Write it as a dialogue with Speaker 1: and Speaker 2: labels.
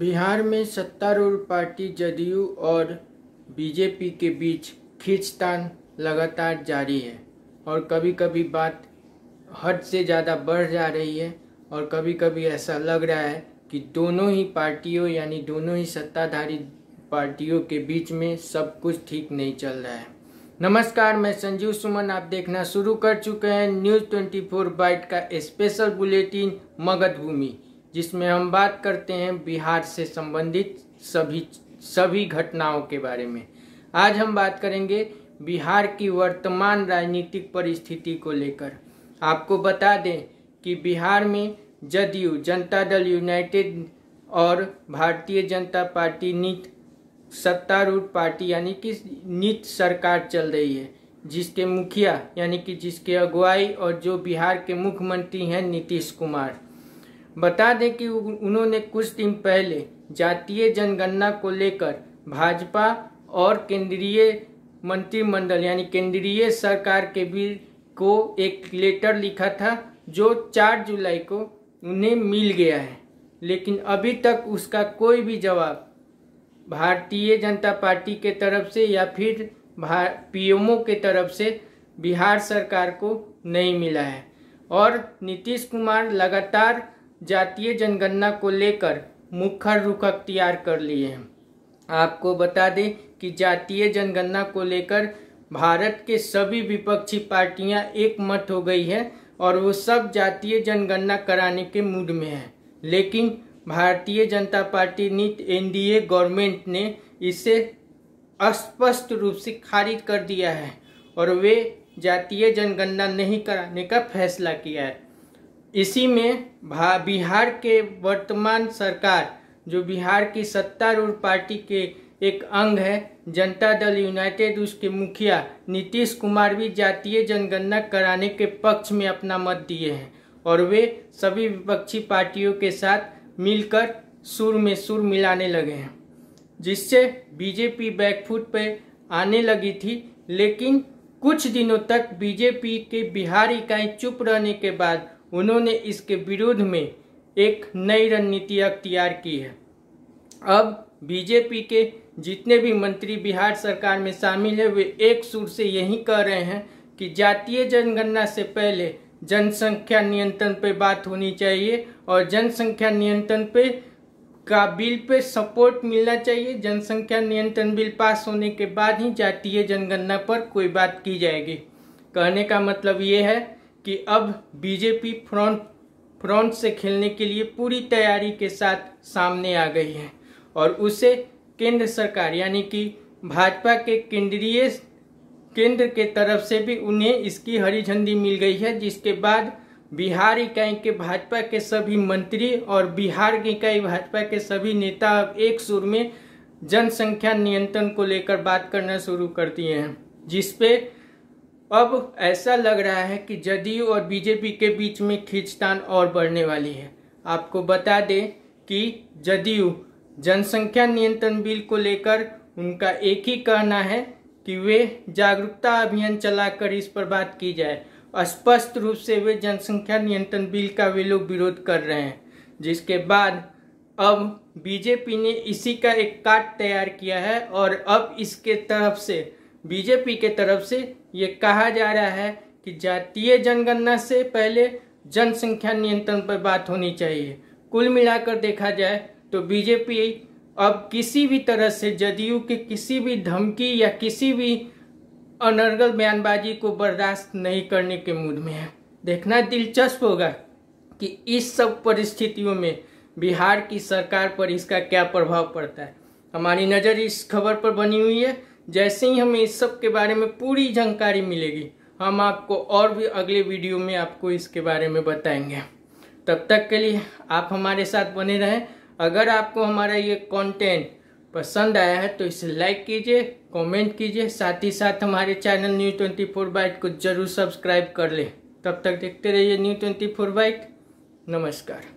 Speaker 1: बिहार में सत्तारूढ़ पार्टी जदयू और बीजेपी के बीच खींचतान लगातार जारी है और कभी कभी बात हद से ज़्यादा बढ़ जा रही है और कभी कभी ऐसा लग रहा है कि दोनों ही पार्टियों यानी दोनों ही सत्ताधारी पार्टियों के बीच में सब कुछ ठीक नहीं चल रहा है। नमस्कार, मैं संजीव सुमन। आप देखना शुरू कर चुके हैं न्यूज़ 24 बाइट का स्पेशल बुलेटिन मगध भूमि, जिसमें हम बात करते हैं बिहार से संबंधित सभी घटनाओं के बारे में। आज हम बात करेंगे बिहार की वर्तमान राजनीतिक परिस्थिति को लेकर। आपको बता दें कि बिहार में जदयू, जनता दल यूनाइटेड और भारतीय जनता पार्टी नीत सत्तारूढ़ पार्टी यानी कि नीत सरकार चल रही है, जिसके मुखिया यानी कि जिसके अगुवाई और जो बिहार के मुख्यमंत्री हैं नीतीश कुमार। बता दें कि उन्होंने कुछ दिन पहले जातीय जनगणना को लेकर भाजपा और केंद्रीय मंत्रिमंडल यानी केंद्रीय सरकार के बीच को एक लेटर लिखा था, जो 4 जुलाई को उन्हें मिल गया है, लेकिन अभी तक उसका कोई भी जवाब भारतीय जनता पार्टी के तरफ से या फिर पीएमओ के तरफ से बिहार सरकार को नहीं मिला है। और नीतीश कुमार लगातार जातीय जनगणना को लेकर मुखर रुख अख्तियार कर लिए हैं। आपको बता दें कि जातीय जनगणना को लेकर भारत के सभी विपक्षी पार्टियां एक मत हो गई है और वो सब जातीय जनगणना कराने के मूड में है, लेकिन भारतीय जनता पार्टी नीत एनडीए गवर्नमेंट ने इसे स्पष्ट रूप से खारिज कर दिया है और वे जातीय जनगणना नहीं कराने का फैसला किया है। इसी में बिहार के वर्तमान सरकार, जो बिहार की सत्तारूढ़ पार्टी के एक अंग है जनता दल यूनाइटेड, उसके मुखिया नीतीश कुमार भी जातीय जनगणना कराने के पक्ष में अपना मत दिए हैं और वे सभी विपक्षी पार्टियों के साथ मिलकर सुर में सुर मिलाने लगे हैं, जिससे बीजेपी बैकफुट पे आने लगी थी। लेकिन कुछ दिनों तक बीजेपी के बिहार इकाई चुप रहने के बाद उन्होंने इसके विरोध में एक नई रणनीति अख्तियार की है। अब बीजेपी के जितने भी मंत्री बिहार सरकार में शामिल है, वे एक सुर से यही कह रहे हैं कि जातीय जनगणना से पहले जनसंख्या नियंत्रण पे बात होनी चाहिए और जनसंख्या नियंत्रण पे का बिल पे सपोर्ट मिलना चाहिए। जनसंख्या नियंत्रण बिल पास होने के बाद ही जातीय जनगणना पर कोई बात की जाएगी। कहने का मतलब ये है कि अब बीजेपी फ्रंट से खेलने के लिए पूरी तैयारी के साथ सामने आ गई है और उसे केंद्र सरकार यानी कि भाजपा के केंद्र के तरफ से भी उन्हें इसकी हरी झंडी मिल गई है, जिसके बाद बिहार इकाई के भाजपा के सभी मंत्री और बिहार की इकाई भाजपा के सभी नेता अब एक सुर में जनसंख्या नियंत्रण को लेकर बात करना शुरू कर दिए हैं, जिसपे अब ऐसा लग रहा है कि जदयू और बीजेपी के बीच में खींचतान और बढ़ने वाली है। आपको बता दें कि जदयू जनसंख्या नियंत्रण बिल को लेकर उनका एक ही कहना है कि वे जागरूकता अभियान चलाकर इस पर बात की जाए। स्पष्ट रूप से वे जनसंख्या नियंत्रण बिल का वे लोग विरोध कर रहे हैं, जिसके बाद अब बीजेपी ने इसी का एक काट तैयार किया है और अब इसके तरफ से बीजेपी के तरफ से ये कहा जा रहा है कि जातीय जनगणना से पहले जनसंख्या नियंत्रण पर बात होनी चाहिए। कुल मिलाकर देखा जाए तो बीजेपी अब किसी भी तरह से जदयू के किसी भी धमकी या किसी भी अनर्गल बयानबाजी को बर्दाश्त नहीं करने के मूड में है। देखना दिलचस्प होगा कि इस सब परिस्थितियों में बिहार की सरकार पर इसका क्या प्रभाव पड़ता है। हमारी नज़र इस खबर पर बनी हुई है। जैसे ही हमें इस सब के बारे में पूरी जानकारी मिलेगी, हम आपको और भी अगले वीडियो में आपको इसके बारे में बताएंगे। तब तक के लिए आप हमारे साथ बने रहें। अगर आपको हमारा ये कंटेंट पसंद आया है तो इसे लाइक कीजिए, कमेंट कीजिए, साथ ही साथ हमारे चैनल न्यूज़ 24 बाइट को जरूर सब्सक्राइब कर लें। तब तक देखते रहिए न्यूज़ 24 बाइट। नमस्कार।